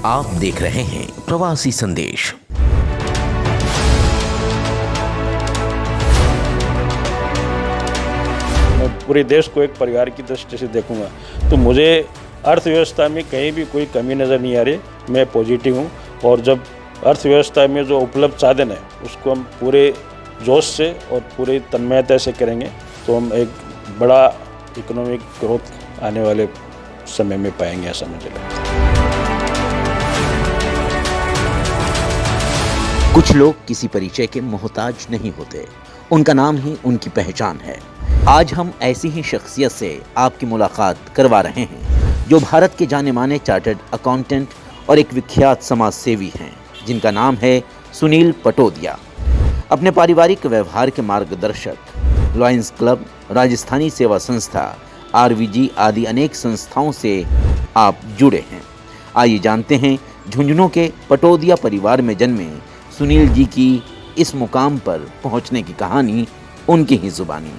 आप देख रहे हैं प्रवासी संदेश। मैं पूरे देश को एक परिवार की दृष्टि से देखूंगा तो मुझे अर्थव्यवस्था में कहीं भी कोई कमी नज़र नहीं आ रही। मैं पॉजिटिव हूँ और जब अर्थव्यवस्था में जो उपलब्ध साधन है उसको हम पूरे जोश से और पूरी तन्मयता से करेंगे तो हम एक बड़ा इकोनॉमिक ग्रोथ आने वाले समय में पाएंगे, ऐसा मुझे लगता है। कुछ लोग किसी परिचय के मोहताज नहीं होते, उनका नाम ही उनकी पहचान है। आज हम ऐसी ही शख्सियत से आपकी मुलाकात करवा रहे हैं जो भारत के जाने माने चार्टर्ड अकाउंटेंट और एक विख्यात समाज सेवी हैं, जिनका नाम है सुनील पटोदिया। अपने पारिवारिक व्यवहार के मार्गदर्शक, लॉयंस क्लब, राजस्थानी सेवा संस्था, आरवीजी आदि अनेक संस्थाओं से आप जुड़े हैं। आइए जानते हैं झुंझुनू के पटोदिया परिवार में जन्मे सुनील जी की इस मुकाम पर पहुंचने की कहानी उनकी ही जुबानी।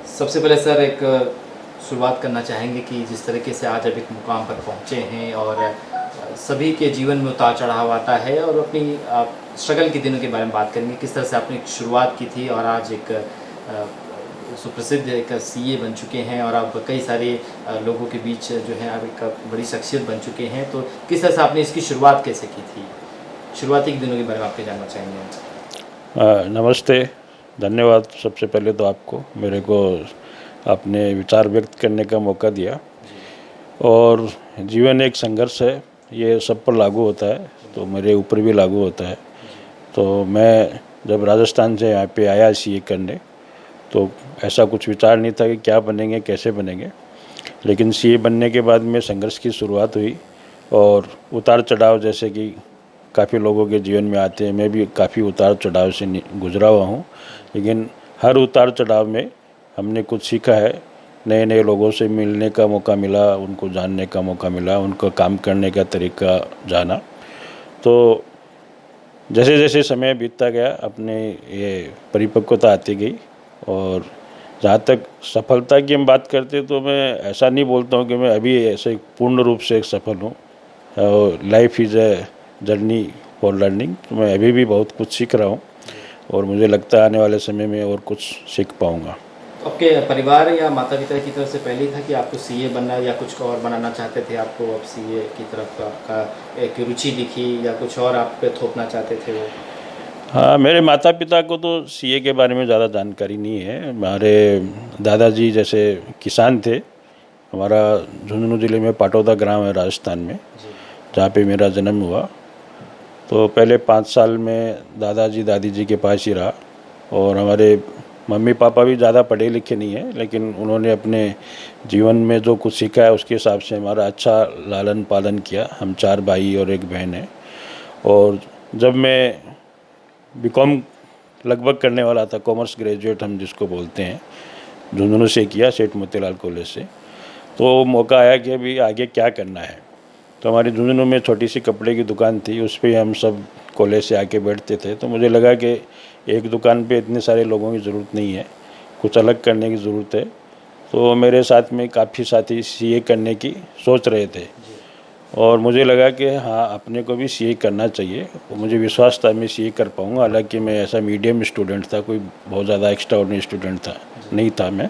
सबसे पहले सर एक शुरुआत करना चाहेंगे कि जिस तरीके से आज अब एक मुकाम पर पहुंचे हैं और सभी के जीवन में उतार चढ़ाव आता है और अपनी स्ट्रगल के दिनों के बारे में बात करेंगे, किस तरह से आपने एक शुरुआत की थी और आज एक सुप्रसिद्ध एक सीए बन चुके हैं और आप कई सारे लोगों के बीच जो है आप एक बड़ी शख्सियत बन चुके हैं। तो किस तरह से आपने इसकी शुरुआत कैसे की थी, शुरुआती के दिनों के बारे में आपके जानना चाहेंगे। नमस्ते, धन्यवाद। सबसे पहले तो आपको मेरे को अपने विचार व्यक्त करने का मौका दिया। और जीवन एक संघर्ष है, ये सब पर लागू होता है, तो मेरे ऊपर भी लागू होता है। तो मैं जब राजस्थान से यहाँ पे आया सीए करने तो ऐसा कुछ विचार नहीं था कि क्या बनेंगे, कैसे बनेंगे। लेकिन सीए बनने के बाद में संघर्ष की शुरुआत हुई और उतार चढ़ाव जैसे कि काफ़ी लोगों के जीवन में आते हैं, मैं भी काफ़ी उतार चढ़ाव से गुजरा हुआ हूँ। लेकिन हर उतार चढ़ाव में हमने कुछ सीखा है, नए नए लोगों से मिलने का मौका मिला, उनको जानने का मौका मिला, उनका काम करने का तरीका जाना। तो जैसे जैसे समय बीतता गया अपने ये परिपक्वता आती गई। और जहाँ तक सफलता की हम बात करते तो मैं ऐसा नहीं बोलता हूँ कि मैं अभी ऐसे पूर्ण रूप से एक सफल हूँ। Life is a journey for learning. तो मैं अभी भी बहुत कुछ सीख रहा हूँ और मुझे लगता है आने वाले समय में और कुछ सीख पाऊँगा। आपके परिवार या माता पिता की तरफ से पहले ही था कि आपको सीए बनना या कुछ और बनाना चाहते थे, आपको अब सीए की तरफ आपका एक रुचि दिखी या कुछ और आप पे थोपना चाहते थे वो? हाँ, मेरे माता पिता को तो सीए के बारे में ज़्यादा जानकारी नहीं है। हमारे दादाजी जैसे किसान थे। हमारा झुंझुनू ज़िले में पाटौदा ग्राम है राजस्थान में, जहाँ पे मेरा जन्म हुआ। तो पहले 5 साल में दादाजी दादी जी के पास ही रहा। और हमारे मम्मी पापा भी ज़्यादा पढ़े लिखे नहीं हैं, लेकिन उन्होंने अपने जीवन में जो कुछ सीखा है उसके हिसाब से हमारा अच्छा लालन पालन किया। हम 4 भाई और 1 बहन है। और जब मैं बीकॉम लगभग करने वाला था, कॉमर्स ग्रेजुएट हम जिसको बोलते हैं, झुंझुनू से किया, सेठ मोतीलाल कॉलेज से। तो मौका आया कि अभी आगे क्या करना है। तो हमारी झुंझुनू में छोटी सी कपड़े की दुकान थी, उस पर हम सब कॉलेज से आके बैठते थे। तो मुझे लगा कि एक दुकान पे इतने सारे लोगों की ज़रूरत नहीं है, कुछ अलग करने की ज़रूरत है। तो मेरे साथ में काफ़ी साथी सीए करने की सोच रहे थे और मुझे लगा कि हाँ, अपने को भी सीए करना चाहिए। और मुझे विश्वास था मैं सीए कर पाऊँगा। हालांकि मैं ऐसा मीडियम स्टूडेंट था, कोई बहुत ज़्यादा एक्स्ट्राऑर्डिनरी स्टूडेंट था नहीं था मैं।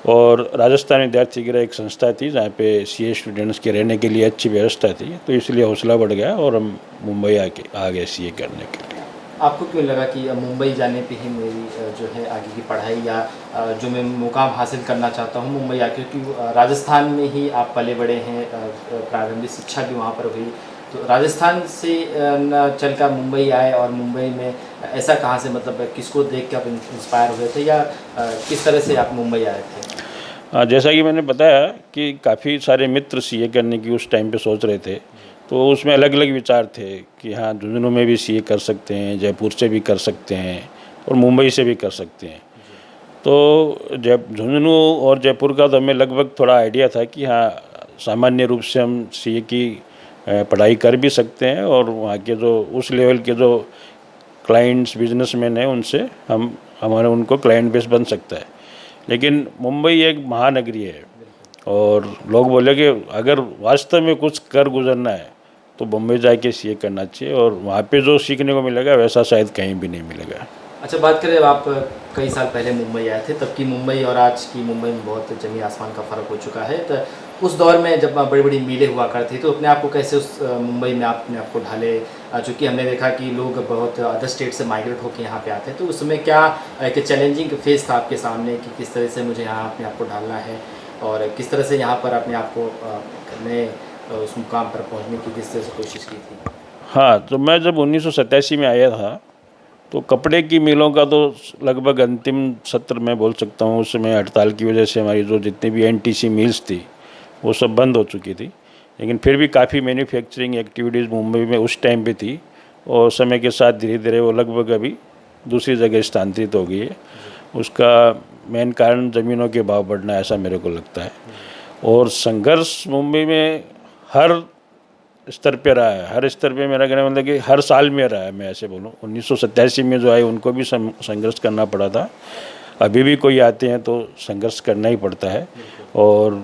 और राजस्थान विद्यार्थी गृह एक संस्था थी जहाँ पे सीए स्टूडेंट्स के रहने के लिए अच्छी व्यवस्था थी, तो इसलिए हौसला बढ़ गया और हम मुंबई आ गए सीए करने के लिए। आपको क्यों लगा कि मुंबई जाने पे ही मेरी जो है आगे की पढ़ाई या जो मैं मुकाम हासिल करना चाहता हूँ मुंबई आके, क्योंकि राजस्थान में ही आप पले बड़े हैं, प्रारंभिक शिक्षा भी वहाँ पर हुई। तो राजस्थान से न चल कर मुंबई आए और मुंबई में ऐसा कहाँ से, मतलब किसको देख के आप इंस्पायर हुए थे या किस तरह से आप मुंबई आए थे? जैसा कि मैंने बताया कि काफ़ी सारे मित्र सीए करने की उस टाइम पे सोच रहे थे। तो उसमें अलग अलग विचार थे कि हाँ, झुंझुनू में भी सीए कर सकते हैं, जयपुर से भी कर सकते हैं और मुंबई से भी कर सकते हैं। तो जब झुंझुनू और जयपुर का तो हमें लगभग थोड़ा आइडिया था कि हाँ, सामान्य रूप से हम सीए की पढ़ाई कर भी सकते हैं और वहाँ के जो उस लेवल के जो क्लाइंट्स बिजनेसमैन हैं उनसे हमारे उनको क्लाइंट बेस बन सकता है। लेकिन मुंबई एक महानगरी है और लोग बोले कि अगर वास्तव में कुछ कर गुजरना है तो बम्बई जाके सीए करना चाहिए, और वहाँ पे जो सीखने को मिलेगा वैसा शायद कहीं भी नहीं मिलेगा। अच्छा, बात करें, अब आप कई साल पहले मुंबई आए थे, तब की मुंबई और आज की मुंबई में बहुत ज़मीन आसमान का फ़र्क हो चुका है। तो उस दौर में जब बड़ी बड़ी मीलें हुआ करती तो अपने आप को कैसे उस मुंबई में आपने आपको ढाले? चूँकि हमने देखा कि लोग बहुत अदर स्टेट से माइग्रेट होकर यहाँ पे आते हैं, तो उस समय क्या एक चैलेंजिंग फेस था आपके सामने कि किस तरह से मुझे यहाँ अपने आप को ढालना है, और किस तरह से यहाँ पर अपने आप को नए उस मुकाम पर पहुँचने की किस तरह से कोशिश की थी? हाँ, तो मैं जब 1987 में आया था, तो कपड़े की मिलों का तो लगभग अंतिम सत्र मैं बोल सकता हूँ। उस समय हड़ताल की वजह से हमारी जो जितनी भी एनटीसी मिल्स थी वो सब बंद हो चुकी थी, लेकिन फिर भी काफ़ी मैन्युफैक्चरिंग एक्टिविटीज़ मुंबई में उस टाइम पे थी, और समय के साथ धीरे धीरे वो लगभग अभी दूसरी जगह स्थानांतरित हो गई है। उसका मेन कारण ज़मीनों के भाव बढ़ना, ऐसा मेरे को लगता है। और संघर्ष मुंबई में हर स्तर पे रहा है, हर स्तर पे मेरा कहना मतलब कि हर साल में रहा है। मैं ऐसे बोलूँ, 1987 में जो आए उनको भी संघर्ष करना पड़ा था, अभी भी कोई आते हैं तो संघर्ष करना ही पड़ता है। और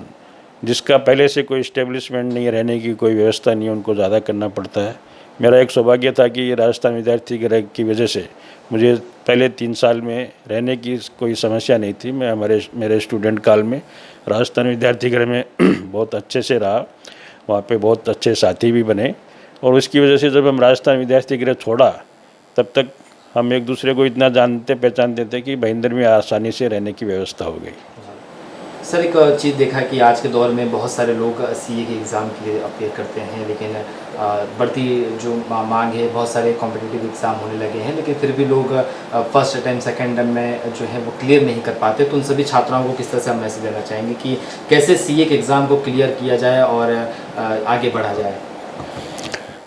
जिसका पहले से कोई इस्टेब्लिशमेंट नहीं, रहने की कोई व्यवस्था नहीं है, उनको ज़्यादा करना पड़ता है। मेरा एक सौभाग्य था कि राजस्थान विद्यार्थी गृह की वजह से मुझे पहले 3 साल में रहने की कोई समस्या नहीं थी। मैं मेरे स्टूडेंट काल में राजस्थान विद्यार्थी गृह में बहुत अच्छे से रहा, वहाँ पे बहुत अच्छे साथी भी बने, और उसकी वजह से जब हम राजस्थान विद्यार्थी गृह छोड़ा तब तक हम एक दूसरे को इतना जानते पहचानते थे कि भाईंदर में आसानी से रहने की व्यवस्था हो गई। सर, एक चीज़ देखा कि आज के दौर में बहुत सारे लोग सीए के एग्ज़ाम के लिए अपेयर करते हैं, लेकिन बढ़ती जो मांग है, बहुत सारे कॉम्पिटिटिव एग्ज़ाम होने लगे हैं, लेकिन फिर भी लोग फर्स्ट अटैम्प्ट सेकंड अटैम्प्ट में जो है वो क्लियर नहीं कर पाते। तो उन सभी छात्राओं को किस तरह से हम मैसेज देना चाहेंगे कि कैसे सीए के एग्ज़ाम को क्लियर किया जाए और आगे बढ़ा जाए?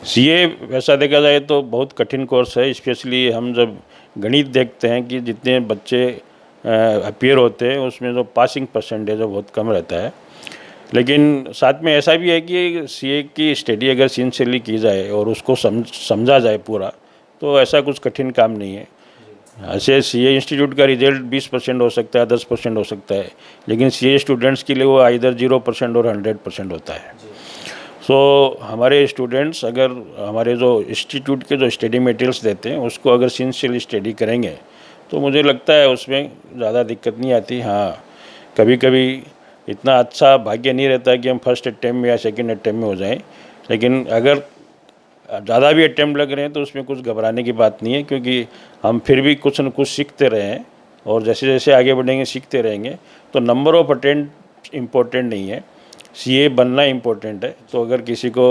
सीए वैसा देखा जाए तो बहुत कठिन कोर्स है, स्पेशली हम जब गणित देखते हैं कि जितने बच्चे अपीयर होते हैं उसमें जो पासिंग परसेंटेज है बहुत कम रहता है। लेकिन साथ में ऐसा भी है कि सीए की स्टडी अगर सिंसियरली की जाए और उसको समझा जाए पूरा, तो ऐसा कुछ कठिन काम नहीं है। ऐसे सीए इंस्टीट्यूट का रिजल्ट 20% हो सकता है, 10% हो सकता है, लेकिन सीए स्टूडेंट्स के लिए वो आइदर 0% और 100% होता है। सो हमारे स्टूडेंट्स अगर हमारे जो इंस्टीट्यूट के जो स्टडी मटेरियल्स देते हैं उसको अगर सिंसियरली स्टडी करेंगे तो मुझे लगता है उसमें ज़्यादा दिक्कत नहीं आती। हाँ, कभी कभी इतना अच्छा भाग्य नहीं रहता कि हम फर्स्ट अटैम्प्ट में या सेकंड अटैम्प्ट में हो जाएं, लेकिन अगर ज़्यादा भी अटैम्प्ट लग रहे हैं तो उसमें कुछ घबराने की बात नहीं है, क्योंकि हम फिर भी कुछ न कुछ सीखते रहे हैं, और जैसे जैसे आगे बढ़ेंगे सीखते रहेंगे। तो नंबर ऑफ अटेम्प्ट इम्पोर्टेंट नहीं है, सीए बनना इम्पोर्टेंट है। तो अगर किसी को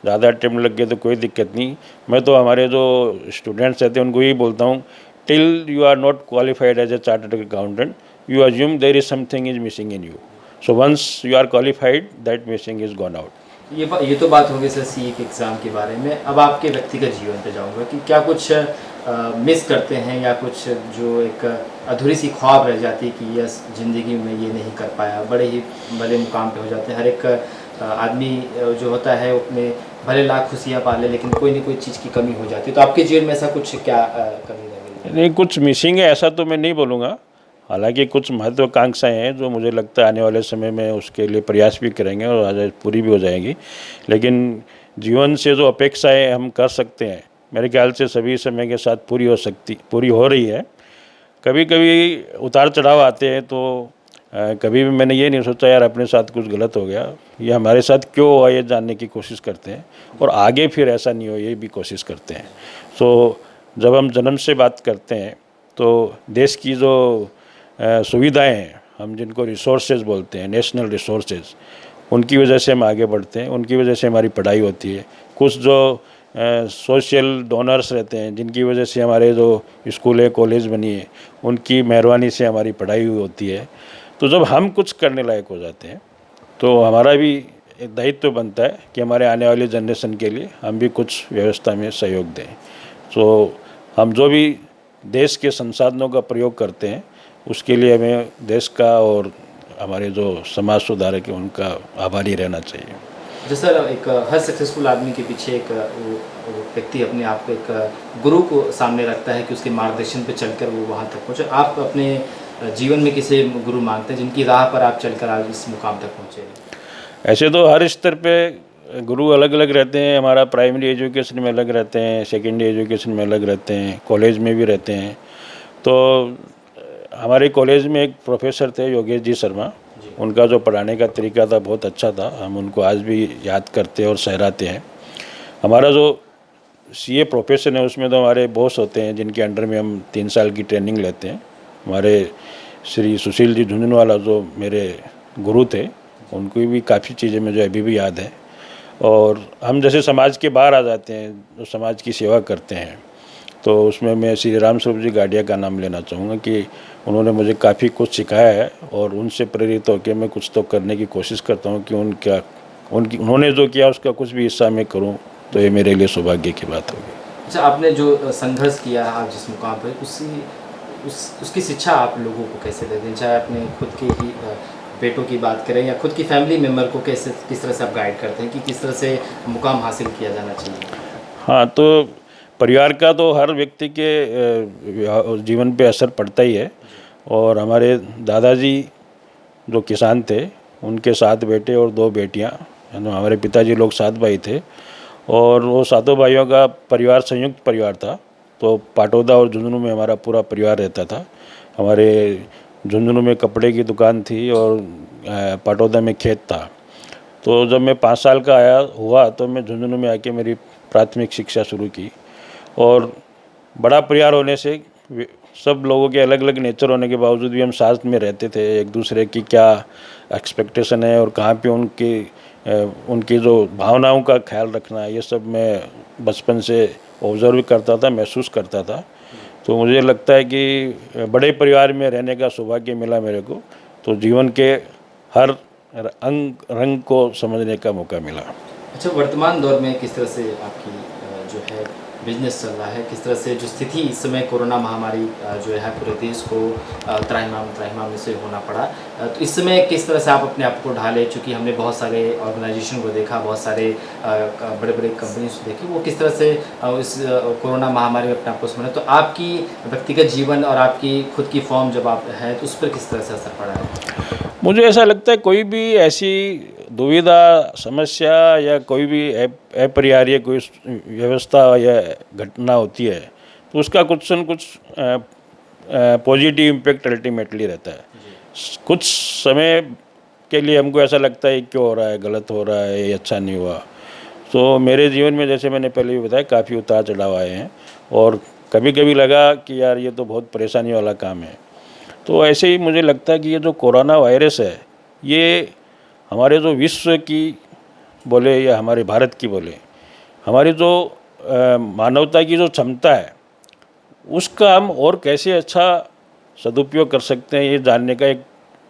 ज़्यादा अटैम्प्ट लग गए तो कोई दिक्कत नहीं। मैं तो हमारे जो स्टूडेंट्स रहते हैं उनको यही बोलता हूँ, till you are not qualified as a chartered accountant you assume there is something is missing in you. So once you are qualified that missing is gone out. ये तो बात होगी सर सीए के एग्ज़ाम के बारे में। अब आपके व्यक्तिगत जीवन पे जाऊंगा कि क्या कुछ मिस करते हैं, या कुछ जो एक अधूरी सी ख्वाब रह जाती है कि यस ज़िंदगी में ये नहीं कर पाया। बड़े ही भले मुकाम पे हो जाते हैं, हर एक आदमी जो होता है अपने भले लाख खुशियाँ पाले, लेकिन कोई ना कोई चीज़ की कमी हो जाती है। तो आपके जीवन में ऐसा कुछ क्या कमी रह गई? नहीं, कुछ मिसिंग है ऐसा तो मैं नहीं बोलूँगा। हालांकि कुछ महत्वाकांक्षाएं हैं जो मुझे लगता है आने वाले समय में उसके लिए प्रयास भी करेंगे और आज पूरी भी हो जाएंगी। लेकिन जीवन से जो अपेक्षाएं हम कर सकते हैं, मेरे ख्याल से सभी समय के साथ पूरी हो रही है। कभी कभी उतार चढ़ाव आते हैं, तो कभी भी मैंने ये नहीं सोचा यार अपने साथ कुछ गलत हो गया, ये हमारे साथ क्यों हुआ ये जानने की कोशिश करते हैं, और आगे फिर ऐसा नहीं हो ये भी कोशिश करते हैं। तो जब हम जन्म से बात करते हैं तो देश की जो सुविधाएं हैं, हम जिनको रिसोर्सेज बोलते हैं, नेशनल रिसोर्सेज, उनकी वजह से हम आगे बढ़ते हैं, उनकी वजह से हमारी पढ़ाई होती है। कुछ जो सोशल डोनर्स रहते हैं जिनकी वजह से हमारे जो स्कूल है कॉलेज बनी है, उनकी मेहरबानी से हमारी पढ़ाई होती है। तो जब हम कुछ करने लायक हो जाते हैं तो हमारा भी एक दायित्व बनता है कि हमारे आने वाली जनरेशन के लिए हम भी कुछ व्यवस्था में सहयोग दें। तो हम जो भी देश के संसाधनों का प्रयोग करते हैं उसके लिए हमें देश का और हमारे जो समाज सुधारक हैं उनका आभारी रहना चाहिए। जैसा एक हर सक्सेसफुल आदमी के पीछे एक वो व्यक्ति अपने आप को एक गुरु को सामने रखता है कि उसके मार्गदर्शन पे चलकर वो वहाँ तक पहुँचे। आप अपने जीवन में किसे गुरु मानते हैं जिनकी राह पर आप चलकर आज इस मुकाम तक पहुँचे? ऐसे तो हर स्तर पे गुरु अलग अलग रहते हैं। हमारा प्राइमरी एजुकेशन में अलग रहते हैं, सेकेंडरी एजुकेशन में अलग रहते हैं, कॉलेज में भी रहते हैं। तो हमारे कॉलेज में एक प्रोफेसर थे योगेश जी शर्मा, उनका जो पढ़ाने का तरीका था बहुत अच्छा था। हम उनको आज भी याद करते और सहराते हैं। हमारा जो सीए प्रोफेशन है उसमें तो हमारे बॉस होते हैं जिनके अंडर में हम 3 साल की ट्रेनिंग लेते हैं। हमारे श्री सुशील जी झुंझुनवाला जो मेरे गुरु थे, उनको भी काफ़ी चीज़ें मुझे अभी भी याद है। और हम जैसे समाज के बाहर आ जाते हैं, जो समाज की सेवा करते हैं, तो उसमें मैं श्री राम स्वरूप जी गाडिया का नाम लेना चाहूँगा कि उन्होंने मुझे काफ़ी कुछ सिखाया है और उनसे प्रेरित होकर मैं कुछ तो करने की कोशिश करता हूँ कि उन्होंने जो किया उसका कुछ भी हिस्सा मैं करूँ, तो ये मेरे लिए सौभाग्य की बात होगी। अच्छा, आपने जो संघर्ष किया आप जिस मुकाम पर, उसकी शिक्षा आप लोगों को कैसे देते हैं? चाहे अपने खुद के ही बेटों की बात करें या खुद की फैमिली मेम्बर को किस तरह से आप गाइड करते हैं कि किस तरह से मुकाम हासिल किया जाना चाहिए? हाँ, तो परिवार का तो हर व्यक्ति के जीवन पे असर पड़ता ही है। और हमारे दादाजी जो किसान थे, उनके 7 बेटे और 2 बेटियां, हमारे पिताजी लोग 7 भाई थे और वो 7 भाइयों का परिवार संयुक्त परिवार था। तो पाटौदा और झुंझुनू में हमारा पूरा परिवार रहता था। हमारे झुंझुनू में कपड़े की दुकान थी और पाटौदा में खेत था। तो जब मैं 5 साल का हुआ तो मैं झुंझुनू में आके मेरी प्राथमिक शिक्षा शुरू की। और बड़ा परिवार होने से सब लोगों के अलग अलग नेचर होने के बावजूद भी हम साथ में रहते थे। एक दूसरे की क्या एक्सपेक्टेशन है और कहाँ पे उनकी जो भावनाओं का ख्याल रखना है, ये सब मैं बचपन से ऑब्जर्व करता था, महसूस करता था। तो मुझे लगता है कि बड़े परिवार में रहने का सौभाग्य मिला मेरे को, तो जीवन के हर रंग को समझने का मौका मिला। अच्छा, वर्तमान दौर में किस तरह से आपकी जो है बिजनेस चल रहा है? किस तरह से जो स्थिति इस समय कोरोना महामारी जो है पूरे देश को त्राहिमाम से होना पड़ा, तो इस समय किस तरह से आप अपने आप को ढाले? चूँकि हमने बहुत सारे ऑर्गेनाइजेशन को देखा, बहुत सारे बड़े बड़े कंपनीज को देखी, वो किस तरह से इस कोरोना महामारी में अपने आप को समझे। तो आपकी व्यक्तिगत जीवन और आपकी खुद की फॉर्म जब आप है तो उस पर किस तरह से असर पड़ा है? मुझे ऐसा लगता है कोई भी ऐसी दुविधा, समस्या या कोई भी अपरिहार्य कोई व्यवस्था या घटना होती है तो उसका कुछ न कुछ पॉजिटिव इम्पैक्ट अल्टीमेटली रहता है। कुछ समय के लिए हमको ऐसा लगता है क्यों हो रहा है, गलत हो रहा है, ये अच्छा नहीं हुआ। तो मेरे जीवन में जैसे मैंने पहले भी बताया काफ़ी उतार चढ़ाव आए हैं और कभी कभी लगा कि यार ये तो बहुत परेशानी वाला काम है। तो ऐसे ही मुझे लगता है कि ये जो कोरोना वायरस है, ये हमारे जो विश्व की बोले या हमारे भारत की बोले, हमारी जो मानवता की जो क्षमता है उसका हम और कैसे अच्छा सदुपयोग कर सकते हैं, ये जानने का एक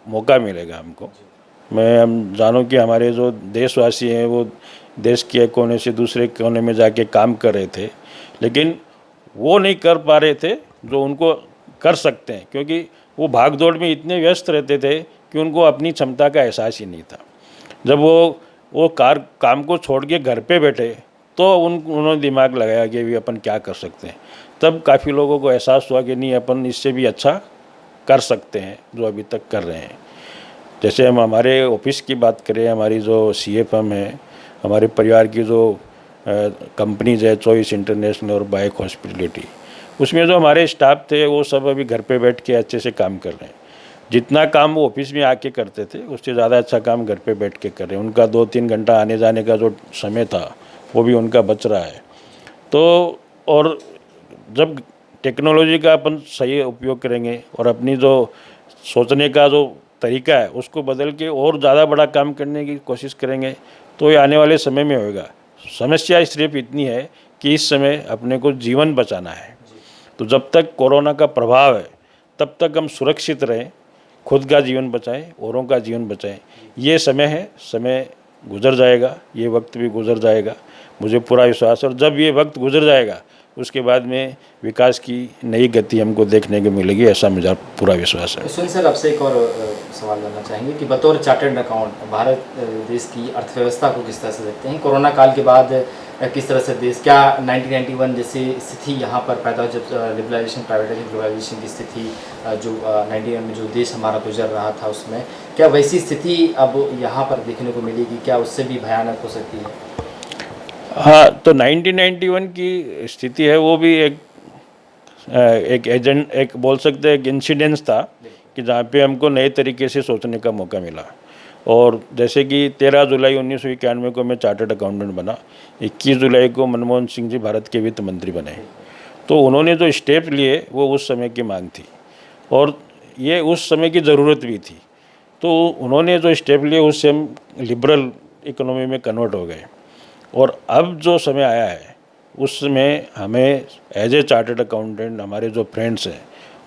मौका मिलेगा हमको। हम जानूं कि हमारे जो देशवासी हैं वो देश के एक कोने से दूसरे कोने में जाके काम कर रहे थे, लेकिन वो नहीं कर पा रहे थे जो उनको कर सकते हैं, क्योंकि वो भाग दौड़ में इतने व्यस्त रहते थे कि उनको अपनी क्षमता का एहसास ही नहीं था। जब वो काम को छोड़ के घर पे बैठे तो उन्होंने दिमाग लगाया कि भी अपन क्या कर सकते हैं। तब काफ़ी लोगों को एहसास हुआ कि नहीं, अपन इससे भी अच्छा कर सकते हैं जो अभी तक कर रहे हैं। जैसे हम हमारे ऑफिस की बात करें, हमारी जो सीए फर्म है, हमारे परिवार की जो कंपनीज है, चॉइस इंटरनेशनल और बाइक हॉस्पिटलिटी, उसमें जो हमारे स्टाफ थे वो सब अभी घर पे बैठ के अच्छे से काम कर रहे हैं। जितना काम वो ऑफिस में आके करते थे उससे ज़्यादा अच्छा काम घर पे बैठ के कर रहे हैं। उनका 2-3 घंटा आने जाने का जो समय था वो भी उनका बच रहा है। तो और जब टेक्नोलॉजी का अपन सही उपयोग करेंगे और अपनी जो सोचने का जो तरीका है उसको बदल के और ज़्यादा बड़ा काम करने की कोशिश करेंगे तो ये आने वाले समय में होगा। समस्या सिर्फ इतनी है कि इस समय अपने को जीवन बचाना है। तो जब तक कोरोना का प्रभाव है तब तक हम सुरक्षित रहें, खुद का जीवन बचाएं, औरों का जीवन बचाएं। ये समय है, समय गुजर जाएगा, ये वक्त भी गुजर जाएगा, मुझे पूरा विश्वास है। और जब ये वक्त गुजर जाएगा उसके बाद में विकास की नई गति हमको देखने को मिलेगी, ऐसा मुझे पूरा विश्वास है। सुनील सर, आपसे एक और सवाल करना चाहेंगे कि बतौर चार्टर्ड अकाउंट भारत देश की अर्थव्यवस्था को किस तरह से देखते हैं? कोरोना काल के बाद किस तरह से देश, क्या 1991 जैसी स्थिति यहाँ पर पैदा हो, जब लिबरलाइजेशन, प्राइवेटाइजेशन, ग्लोबलाइजेशन की स्थिति जो 91 में जो देश हमारा गुजर रहा था उसमें, क्या वैसी स्थिति अब यहाँ पर देखने को मिलेगी? क्या उससे भी भयानक हो सकती है? हाँ, तो 1991 की स्थिति है, वो भी एक बोल सकते हैं एक इंसिडेंस था कि जहाँ पे हमको नए तरीके से सोचने का मौका मिला। और जैसे कि 13 जुलाई 1991 को मैं चार्टर्ड अकाउंटेंट बना, 21 जुलाई को मनमोहन सिंह जी भारत के वित्त मंत्री बने। तो उन्होंने जो स्टेप लिए वो उस समय की मांग थी और ये उस समय की ज़रूरत भी थी। तो उन्होंने जो स्टेप लिए उससे हम लिबरल इकोनॉमी में कन्वर्ट हो गए। और अब जो समय आया है उसमें हमें एज ए चार्टर्ड अकाउंटेंट हमारे जो फ्रेंड्स हैं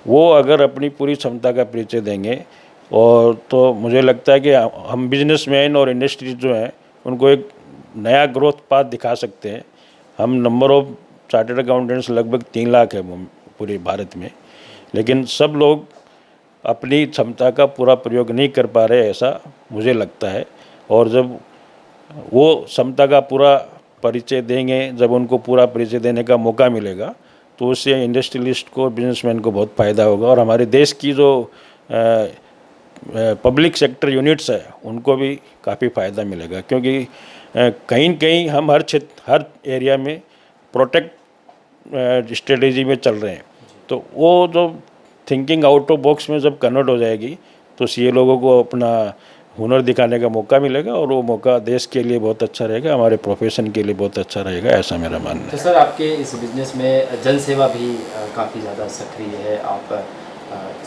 वो अगर अपनी पूरी क्षमता का परिचय देंगे और तो मुझे लगता है कि हम बिजनेसमैन और इंडस्ट्री जो हैं उनको एक नया ग्रोथ पाथ दिखा सकते हैं। हम नंबर ऑफ चार्टर्ड अकाउंटेंट्स लगभग 3 लाख है पूरे भारत में, लेकिन सब लोग अपनी क्षमता का पूरा प्रयोग नहीं कर पा रहे, ऐसा मुझे लगता है। और जब वो क्षमता का पूरा परिचय देंगे, जब उनको पूरा परिचय देने का मौका मिलेगा तो उससे इंडस्ट्रियलिस्ट को, बिजनेसमैन को बहुत फ़ायदा होगा और हमारे देश की जो पब्लिक सेक्टर यूनिट्स है उनको भी काफ़ी फ़ायदा मिलेगा। क्योंकि कहीं न कहीं हम हर एरिया में प्रोटेक्ट स्ट्रेटेजी में चल रहे हैं। तो वो जो थिंकिंग आउट ऑफ बॉक्स में जब कन्वर्ट हो जाएगी तो सीए लोगों को अपना हुनर दिखाने का मौका मिलेगा और वो मौका देश के लिए बहुत अच्छा रहेगा, हमारे प्रोफेशन के लिए बहुत अच्छा रहेगा, ऐसा मेरा मानना है। तो सर आपके इस बिज़नेस में जन सेवा भी काफ़ी ज़्यादा सक्रिय है, आप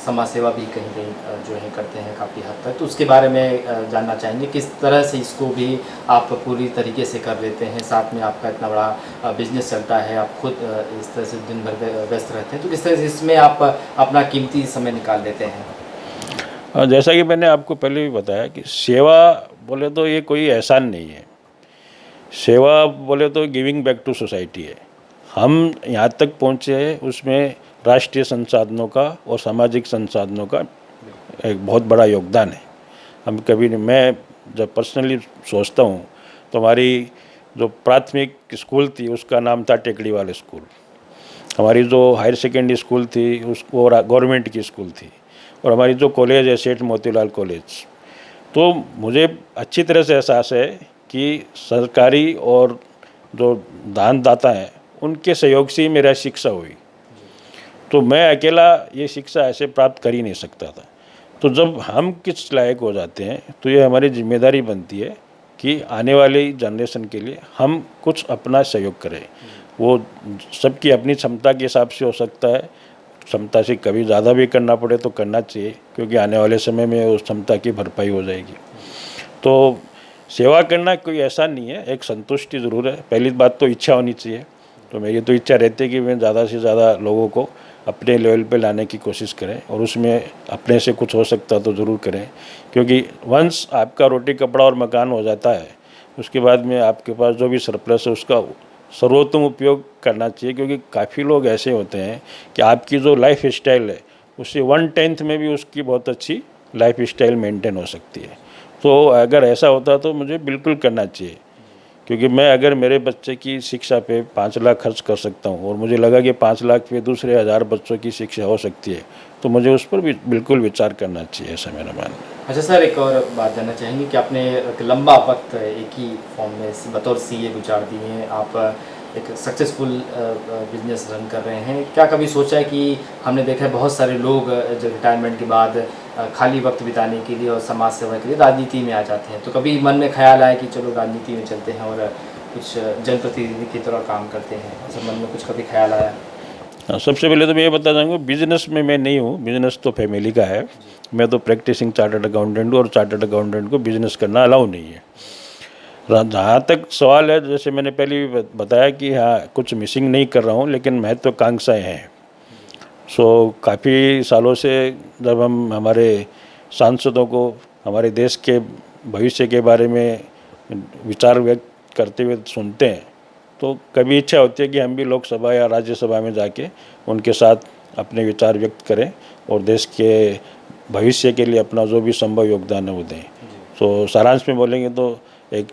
समाज सेवा भी कहीं कहीं जो है करते हैं काफ़ी हद तक, तो उसके बारे में जानना चाहेंगे किस तरह से इसको भी आप पूरी तरीके से कर लेते हैं। साथ में आपका इतना बड़ा बिजनेस चलता है, आप खुद इस तरह से दिन भर व्यस्त रहते हैं, तो किस तरह से इसमें आप अपना कीमती समय निकाल लेते हैं। जैसा कि मैंने आपको पहले भी बताया कि सेवा बोले तो ये कोई एहसान नहीं है, सेवा बोले तो गिविंग बैक टू सोसाइटी है। हम यहाँ तक पहुँचे हैं उसमें राष्ट्रीय संसाधनों का और सामाजिक संसाधनों का एक बहुत बड़ा योगदान है। हम कभी नहीं, मैं जब पर्सनली सोचता हूँ तो हमारी जो प्राथमिक स्कूल थी उसका नाम था टेकड़ी वाले स्कूल, हमारी जो हायर सेकेंडरी स्कूल थी उसको गवर्नमेंट की स्कूल थी, और हमारी जो कॉलेज है सेठ मोतीलाल कॉलेज। तो मुझे अच्छी तरह से एहसास है कि सरकारी और जो दानदाता हैं उनके सहयोग से ही मेरा शिक्षा हुई। तो मैं अकेला ये शिक्षा ऐसे प्राप्त कर ही नहीं सकता था। तो जब हम किस लायक हो जाते हैं तो ये हमारी जिम्मेदारी बनती है कि आने वाली जनरेशन के लिए हम कुछ अपना सहयोग करें। वो सबकी अपनी क्षमता के हिसाब से हो सकता है, क्षमता से कभी ज़्यादा भी करना पड़े तो करना चाहिए, क्योंकि आने वाले समय में उस क्षमता की भरपाई हो जाएगी। तो सेवा करना कोई ऐसा नहीं है, एक संतुष्टि ज़रूर है। पहली बात तो इच्छा होनी चाहिए। तो मेरी तो इच्छा रहती है कि मैं ज़्यादा से ज़्यादा लोगों को अपने लेवल पे लाने की कोशिश करें और उसमें अपने से कुछ हो सकता तो ज़रूर करें। क्योंकि वंस आपका रोटी कपड़ा और मकान हो जाता है उसके बाद में आपके पास जो भी सरप्लस है उसका सर्वोत्तम उपयोग करना चाहिए। क्योंकि काफ़ी लोग ऐसे होते हैं कि आपकी जो लाइफ स्टाइल है उससे 1/10 में भी उसकी बहुत अच्छी लाइफ स्टाइल मेंटेन हो सकती है। तो अगर ऐसा होता तो मुझे बिल्कुल करना चाहिए, क्योंकि मैं अगर मेरे बच्चे की शिक्षा पे 5 लाख खर्च कर सकता हूँ और मुझे लगा कि 5 लाख पे दूसरे 1000 बच्चों की शिक्षा हो सकती है तो मुझे उस पर भी बिल्कुल विचार करना चाहिए, ऐसा मेरा मानना है। अच्छा सर, एक और बात जानना चाहेंगे कि आपने एक लंबा वक्त एक ही फॉर्म में बतौर सीए गुजार दिए हैं, आप एक सक्सेसफुल बिजनेस रन कर रहे हैं। क्या कभी सोचा है कि हमने देखा है बहुत सारे लोग जो रिटायरमेंट के बाद खाली वक्त बिताने के लिए और समाज सेवा के लिए राजनीति में आ जाते हैं, तो कभी मन में ख्याल आया कि चलो राजनीति में चलते हैं और कुछ जनप्रतिनिधि की तरह काम करते हैं, ऐसा मन में कुछ कभी ख्याल आया? सबसे पहले तो मैं ये बता चाहूँगा बिजनेस में मैं नहीं हूँ, बिजनेस तो फैमिली का है। मैं तो प्रैक्टिसिंग चार्टर्ड अकाउंटेंट हूँ और चार्टर्ड अकाउंटेंट को बिजनेस करना अलाउ नहीं है। जहाँ तक सवाल है, जैसे मैंने पहले भी बताया कि हाँ कुछ मिसिंग नहीं कर रहा हूँ, लेकिन महत्वाकांक्षाएँ हैं। काफ़ी सालों से जब हम हमारे सांसदों को हमारे देश के भविष्य के बारे में विचार व्यक्त करते हुए सुनते हैं तो कभी इच्छा होती है कि हम भी लोकसभा या राज्यसभा में जाके उनके साथ अपने विचार व्यक्त करें और देश के भविष्य के लिए अपना जो भी संभव योगदान है वो दें। तो सारांश में बोलेंगे तो एक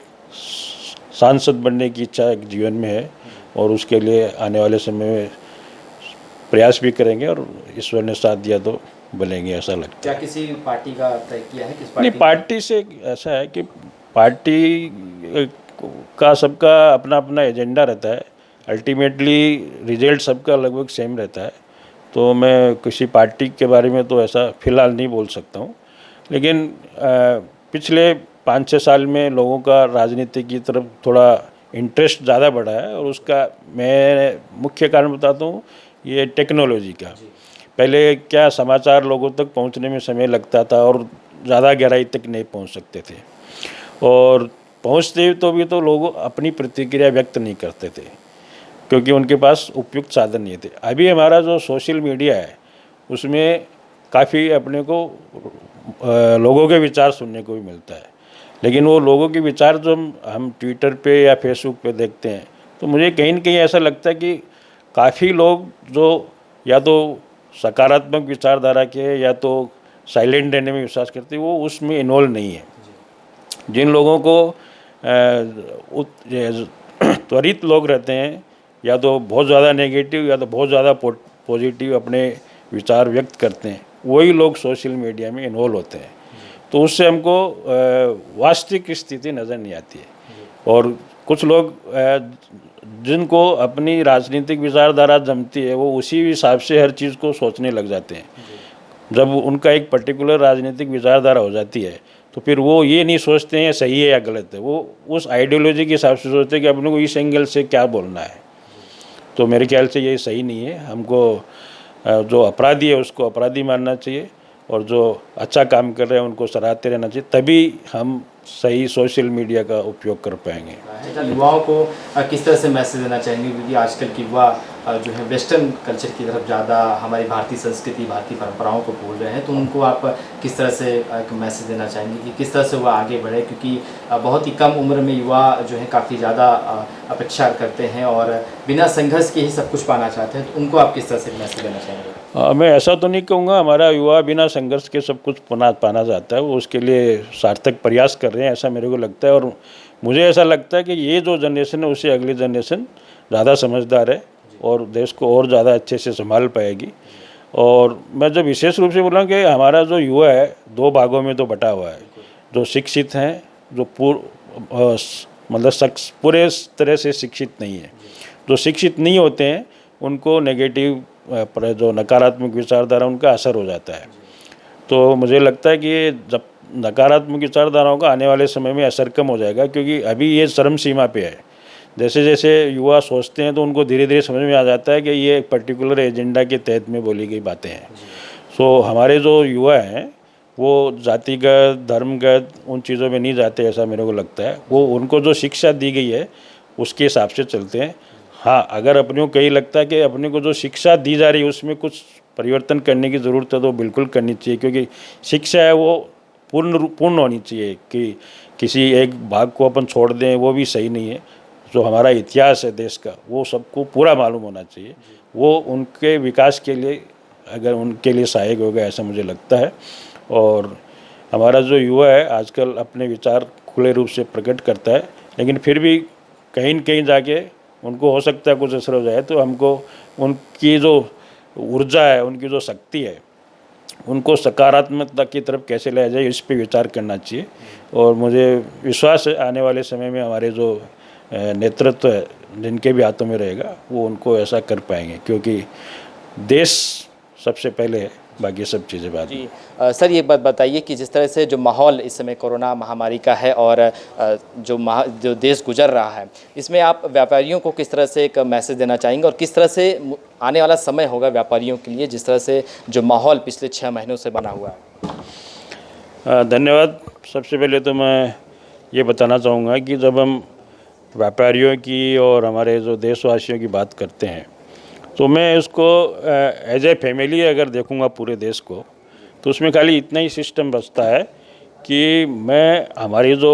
सांसद बनने की इच्छा एक जीवन में है और उसके लिए आने वाले समय में प्रयास भी करेंगे और ईश्वर ने साथ दिया तो बनेंगे, ऐसा लगता है। क्या किसी पार्टी का तय किया है? किस नहीं, पार्टी पार्टी से ऐसा है कि पार्टी का सबका अपना अपना एजेंडा रहता है, अल्टीमेटली रिजल्ट सबका लगभग सेम रहता है। तो मैं किसी पार्टी के बारे में तो ऐसा फ़िलहाल नहीं बोल सकता हूँ, लेकिन पिछले 5-6 साल में लोगों का राजनीति की तरफ थोड़ा इंटरेस्ट ज़्यादा बढ़ा है, और उसका मैं मुख्य कारण बताता हूँ, ये टेक्नोलॉजी का। पहले क्या समाचार लोगों तक पहुँचने में समय लगता था और ज़्यादा गहराई तक नहीं पहुँच सकते थे, और पहुँचते तो भी तो लोग अपनी प्रतिक्रिया व्यक्त नहीं करते थे क्योंकि उनके पास उपयुक्त साधन नहीं थे। अभी हमारा जो सोशल मीडिया है उसमें काफ़ी अपने को लोगों के विचार सुनने को भी मिलता है, लेकिन वो लोगों के विचार जो हम ट्विटर पे या फेसबुक पे देखते हैं, तो मुझे कहीं न कहीं ऐसा लगता है कि काफ़ी लोग जो या तो सकारात्मक विचारधारा के हैं या तो साइलेंट रहने में विश्वास करते हैं, वो उसमें इन्वॉल्व नहीं है। जिन लोगों को त्वरित लोग रहते हैं, या तो बहुत ज़्यादा नेगेटिव या तो बहुत ज़्यादा पॉजिटिव अपने विचार व्यक्त करते हैं, वही लोग सोशल मीडिया में इन्वॉल्व होते हैं। तो उससे हमको वास्तविक स्थिति नज़र नहीं आती है। और कुछ लोग जिनको अपनी राजनीतिक विचारधारा जमती है, वो उसी हिसाब से हर चीज़ को सोचने लग जाते हैं। जब उनका एक पर्टिकुलर राजनीतिक विचारधारा हो जाती है, तो फिर वो ये नहीं सोचते हैं सही है या गलत है, वो उस आइडियोलॉजी के हिसाब से सोचते हैं कि अपने को इस एंगल से क्या बोलना है। तो मेरे ख्याल से ये सही नहीं है। हमको जो अपराधी है उसको अपराधी मानना चाहिए, और जो अच्छा काम कर रहे हैं उनको सराहते रहना चाहिए, तभी हम सही सोशल मीडिया का उपयोग कर पाएंगे। युवाओं को किस तरह से मैसेज देना चाहेंगे, क्योंकि आजकल की युवा जो है वेस्टर्न कल्चर की तरफ ज़्यादा हमारी भारतीय संस्कृति, भारतीय परंपराओं को भूल रहे हैं, तो उनको आप किस तरह से एक मैसेज देना चाहेंगे कि किस तरह से वह आगे बढ़े, क्योंकि बहुत ही कम उम्र में युवा जो है काफ़ी ज़्यादा अपेक्षा करते हैं और बिना संघर्ष के ही सब कुछ पाना चाहते हैं, तो उनको आप किस तरह से मैसेज देना चाहेंगे? मैं ऐसा तो नहीं कहूँगा हमारा युवा बिना संघर्ष के सब कुछ पाना चाहता है, वो उसके लिए सार्थक प्रयास कर रहे हैं, ऐसा मेरे को लगता है। और मुझे ऐसा लगता है कि ये जो जनरेशन है उससे अगली जनरेशन ज़्यादा समझदार है और देश को और ज़्यादा अच्छे से संभाल पाएगी। और मैं जब विशेष रूप से बोला कि हमारा जो युवा है 2 भागों में तो बटा हुआ है, जो शिक्षित हैं, जो मतलब पूरे तरह से शिक्षित नहीं है। जो शिक्षित नहीं होते हैं उनको नेगेटिव जो नकारात्मक विचारधारा उनका असर हो जाता है। तो मुझे लगता है कि जब नकारात्मक विचारधाराओं का आने वाले समय में असर कम हो जाएगा, क्योंकि अभी ये चरम सीमा पे है। जैसे जैसे युवा सोचते हैं तो उनको धीरे धीरे समझ में आ जाता है कि ये एक पर्टिकुलर एजेंडा के तहत में बोली गई बातें हैं। सो हमारे जो युवा हैं वो जातिगत, धर्मगत उन चीज़ों में नहीं जाते, ऐसा मेरे को लगता है। वो उनको जो शिक्षा दी गई है उसके हिसाब से चलते हैं। हाँ, अगर अपने को कहीं लगता है कि अपने को जो शिक्षा दी जा रही है उसमें कुछ परिवर्तन करने की ज़रूरत है तो बिल्कुल करनी चाहिए, क्योंकि शिक्षा है वो पूर्ण होनी चाहिए। कि किसी एक भाग को अपन छोड़ दें वो भी सही नहीं है। जो हमारा इतिहास है देश का वो सबको पूरा मालूम होना चाहिए, वो उनके विकास के लिए अगर उनके लिए सहायक होगा, ऐसा मुझे लगता है। और हमारा जो युवा है आजकल अपने विचार खुले रूप से प्रकट करता है, लेकिन फिर भी कहीं न कहीं जाके उनको हो सकता है कुछ असर हो जाए। तो हमको उनकी जो ऊर्जा है, उनकी जो शक्ति है, उनको सकारात्मकता की तरफ कैसे लाया जाए इस पे विचार करना चाहिए। और मुझे विश्वास है आने वाले समय में हमारे जो नेतृत्व है जिनके भी हाथों में रहेगा वो उनको ऐसा कर पाएंगे, क्योंकि देश सबसे पहले है, बाकी सब चीज़ें बाद में। सर ये बात बताइए कि जिस तरह से जो माहौल इस समय कोरोना महामारी का है और जो देश गुजर रहा है, इसमें आप व्यापारियों को किस तरह से एक मैसेज देना चाहेंगे और किस तरह से आने वाला समय होगा व्यापारियों के लिए, जिस तरह से जो माहौल पिछले 6 महीनों से बना हुआ है? धन्यवाद। सबसे पहले तो मैं ये बताना चाहूँगा कि जब हम व्यापारियों की और हमारे जो देशवासियों की बात करते हैं, तो मैं उसको एज ए फैमिली अगर देखूँगा पूरे देश को, तो उसमें खाली इतना ही सिस्टम बचता है कि मैं हमारी जो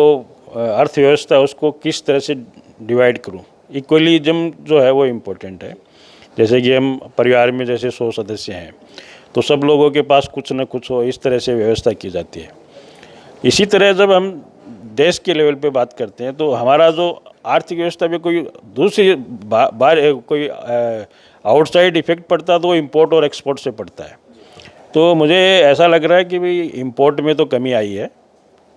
अर्थव्यवस्था है उसको किस तरह से डिवाइड करूँ। इक्वलिज्म जो है वो इम्पोर्टेंट है। जैसे कि हम परिवार में जैसे 100 सदस्य हैं तो सब लोगों के पास कुछ न कुछ हो, इस तरह से व्यवस्था की जाती है। इसी तरह जब हम देश के लेवल पे बात करते हैं तो हमारा जो आर्थिक व्यवस्था में कोई दूसरी कोई आउटसाइड इफेक्ट पड़ता है तो वो इम्पोर्ट और एक्सपोर्ट से पड़ता है। तो मुझे ऐसा लग रहा है कि भाई इम्पोर्ट में तो कमी आई है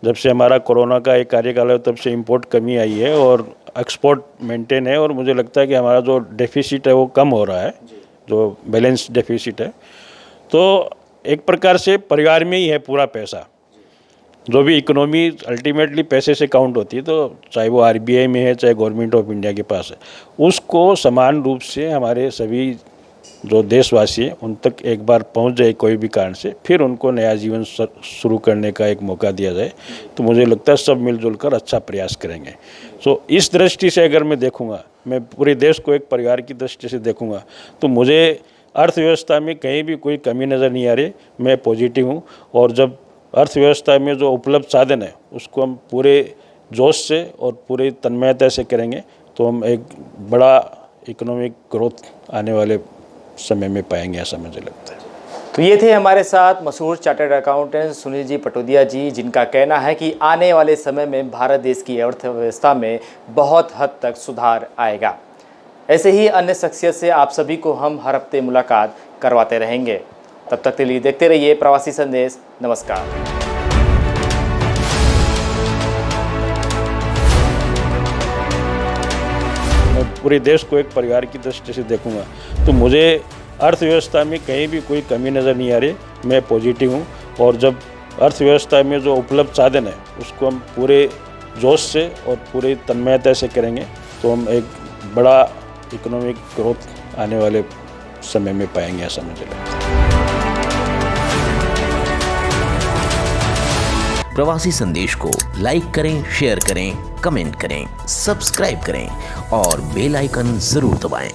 जब से हमारा कोरोना का एक कार्यकाल है तब से इंपोर्ट कमी आई है और एक्सपोर्ट मेंटेन है, और मुझे लगता है कि हमारा जो डेफिसिट है वो कम हो रहा है, जो बैलेंस डेफिसिट है। तो एक प्रकार से परिवार में ही है पूरा पैसा, जो भी इकोनॉमी अल्टीमेटली पैसे से काउंट होती है, तो चाहे वो आरबीआई में है चाहे गवर्नमेंट ऑफ इंडिया के पास है, उसको समान रूप से हमारे सभी जो देशवासी हैं उन तक एक बार पहुंच जाए कोई भी कारण से, फिर उनको नया जीवन शुरू करने का एक मौका दिया जाए, तो मुझे लगता है सब मिलजुल कर अच्छा प्रयास करेंगे। सो इस दृष्टि से अगर मैं देखूंगा, मैं पूरे देश को एक परिवार की दृष्टि से देखूंगा, तो मुझे अर्थव्यवस्था में कहीं भी कोई कमी नज़र नहीं आ रही। मैं पॉजिटिव हूँ, और जब अर्थव्यवस्था में जो उपलब्ध साधन है उसको हम पूरे जोश से और पूरी तन्मयता से करेंगे, तो हम एक बड़ा इकोनॉमिक ग्रोथ आने वाले समय में पाएंगे, ऐसा मुझे लगता है। तो ये थे हमारे साथ मशहूर चार्टर्ड अकाउंटेंट सुनील जी पटोदिया जी, जिनका कहना है कि आने वाले समय में भारत देश की अर्थव्यवस्था में बहुत हद तक सुधार आएगा। ऐसे ही अन्य शख्सियत से आप सभी को हम हर हफ्ते मुलाकात करवाते रहेंगे। तब तक के लिए देखते रहिए प्रवासी संदेश। नमस्कार। मैं पूरे देश को एक परिवार की दृष्टि से देखूंगा, तो मुझे अर्थव्यवस्था में कहीं भी कोई कमी नज़र नहीं आ रही। मैं पॉजिटिव हूँ, और जब अर्थव्यवस्था में जो उपलब्ध साधन है उसको हम पूरे जोश से और पूरी तन्मयता से करेंगे, तो हम एक बड़ा इकोनॉमिक ग्रोथ आने वाले समय में पाएंगे, ऐसा मुझे लगता है। प्रवासी संदेश को लाइक करें, शेयर करें, कमेंट करें, सब्सक्राइब करें और बेल आइकन जरूर दबाएं।